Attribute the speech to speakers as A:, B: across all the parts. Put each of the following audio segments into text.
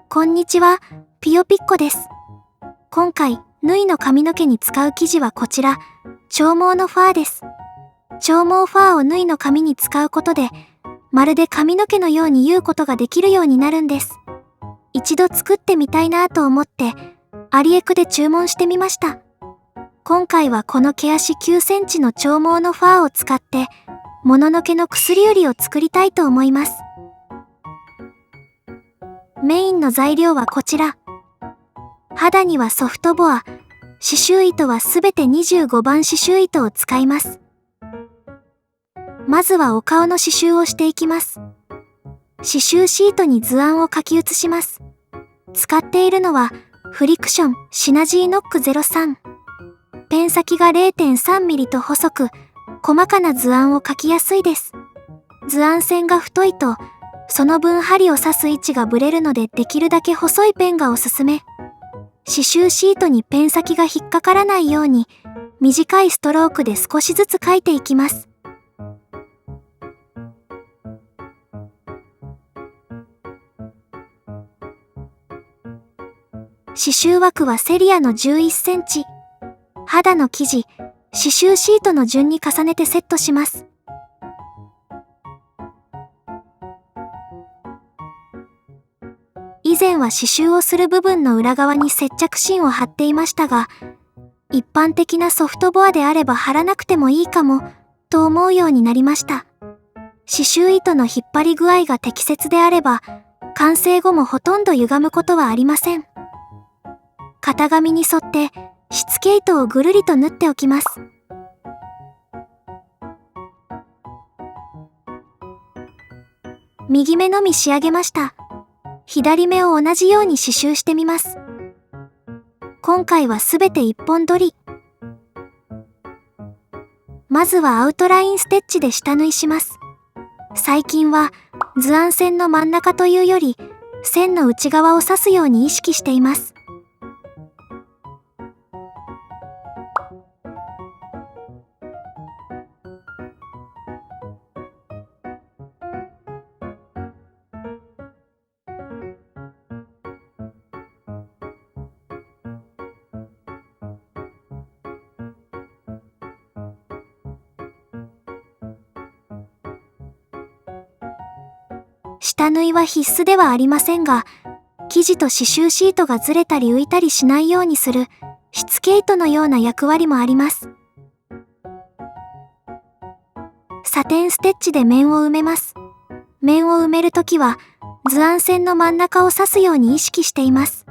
A: こんにちは、ピヨピッコです。今回、縫いの髪の毛に使う生地はこちら、長毛のファーです。長毛ファーを縫いの髪に使うことで、まるで髪の毛のように言うことができるようになるんです。一度作ってみたいなと思って、アリエクで注文してみました。今回はこの毛足9センチの長毛のファーを使って、もののけの薬売りを作りたいと思います。メインの材料はこちら。肌にはソフトボア、刺繍糸はすべて25番刺繍糸を使います。まずはお顔の刺繍をしていきます。刺繍シートに図案を書き写します。使っているのはフリクションシナジーノック03。ペン先が 0.3 ミリと細く、細かな図案を書きやすいです。図案線が太いと、その分針を刺す位置がブレるのでできるだけ細いペンがおすすめ。刺繍シートにペン先が引っかからないように、短いストロークで少しずつ書いていきます。刺繍枠はセリアの11センチ。肌の生地、刺繍シートの順に重ねてセットします。以前は刺繍をする部分の裏側に接着芯を貼っていましたが、一般的なソフトボアであれば貼らなくてもいいかも、と思うようになりました。刺繍糸の引っ張り具合が適切であれば、完成後もほとんど歪むことはありません。型紙に沿ってしつけ糸をぐるりと縫っておきます。右目のみ仕上げました。左目を同じように刺繍してみます。今回はすべて一本取り。まずはアウトラインステッチで下縫いします。最近は図案線の真ん中というより、線の内側を刺すように意識しています。下縫いは必須ではありませんが、生地と刺繍シートがずれたり浮いたりしないようにするしつけ糸のような役割もあります。サテンステッチで面を埋めます。面を埋めるときは図案線の真ん中を刺すように意識しています。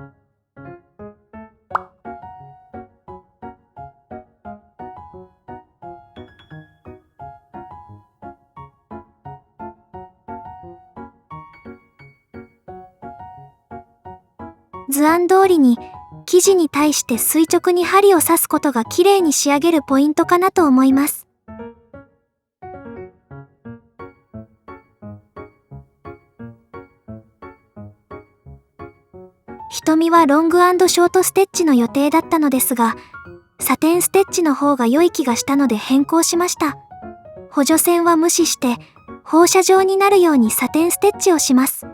A: 図案通りに生地に対して垂直に針を刺すことがきれいに仕上げるポイントかなと思います。瞳はロング&ショートステッチの予定だったのですが、サテンステッチの方が良い気がしたので変更しました。補助線は無視して放射状になるようにサテンステッチをします。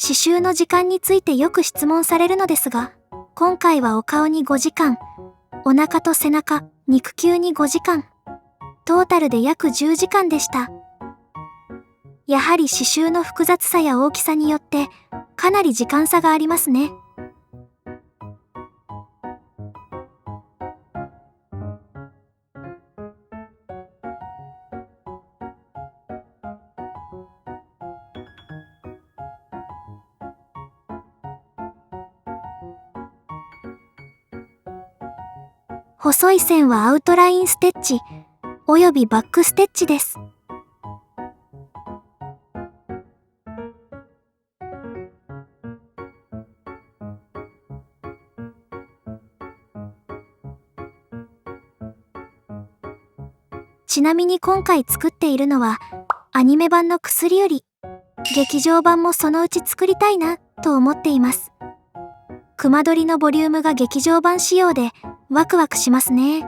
A: 刺繍の時間についてよく質問されるのですが、今回はお顔に5時間、お腹と背中、肉球に5時間、トータルで約10時間でした。やはり刺繍の複雑さや大きさによってかなり時間差がありますね。細い線はアウトラインステッチおよびバックステッチです。ちなみに今回作っているのはアニメ版の薬より劇場版もそのうち作りたいなと思っています。熊取のボリュームが劇場版仕様でワクワクしますね。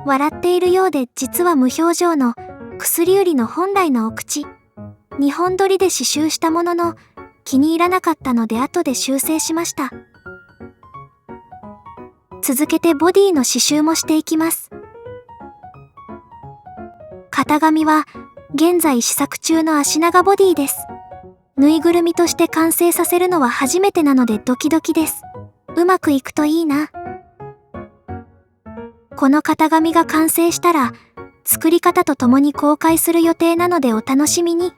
A: 笑っているようで実は無表情の薬売りの本来のお口。2本撮りで刺繍したものの気に入らなかったので後で修正しました。続けてボディの刺繍もしていきます。型紙は現在試作中の足長ボディです。ぬいぐるみとして完成させるのは初めてなのでドキドキです。うまくいくといいな。この型紙が完成したら作り方とともに公開する予定なのでお楽しみに。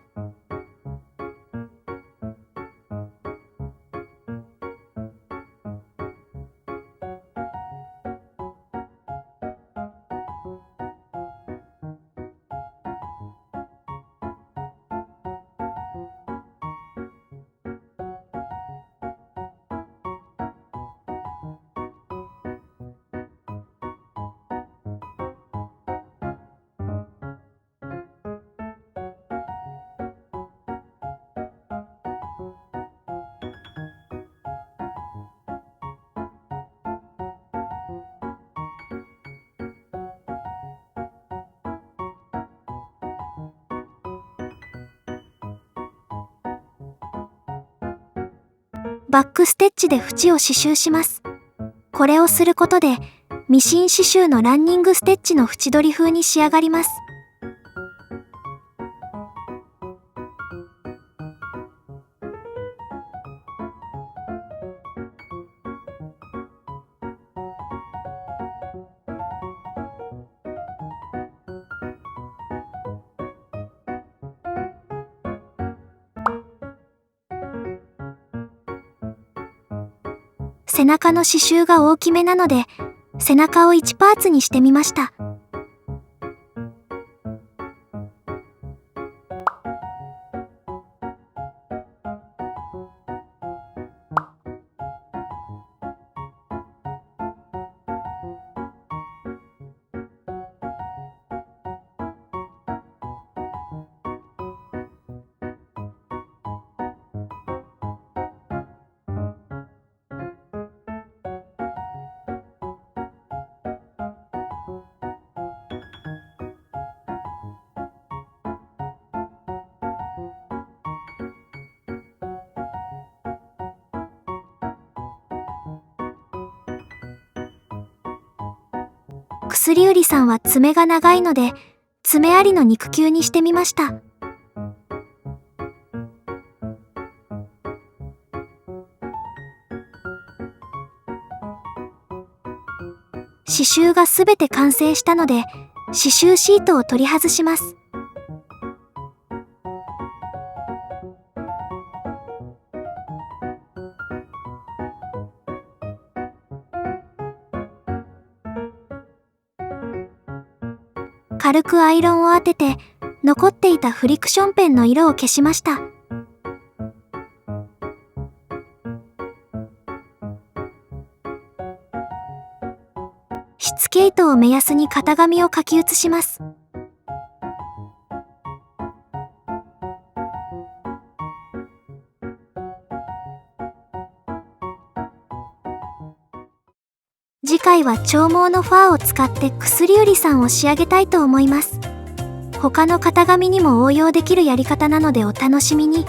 A: バックステッチで縁を刺繍します。これをすることでミシン刺繍のランニングステッチの縁取り風に仕上がります。背中の刺繍が大きめなので背中を1パーツにしてみました。薬売りさんは爪が長いので爪ありの肉球にしてみました。刺繍がすべて完成したので刺繍シートを取り外します。軽くアイロンを当てて残っていたフリクションペンの色を消しました。しつけ糸を目安に型紙を書き写します。次回は長毛のファーを使って薬売りさんを仕上げたいと思います。他の型紙にも応用できるやり方なのでお楽しみに。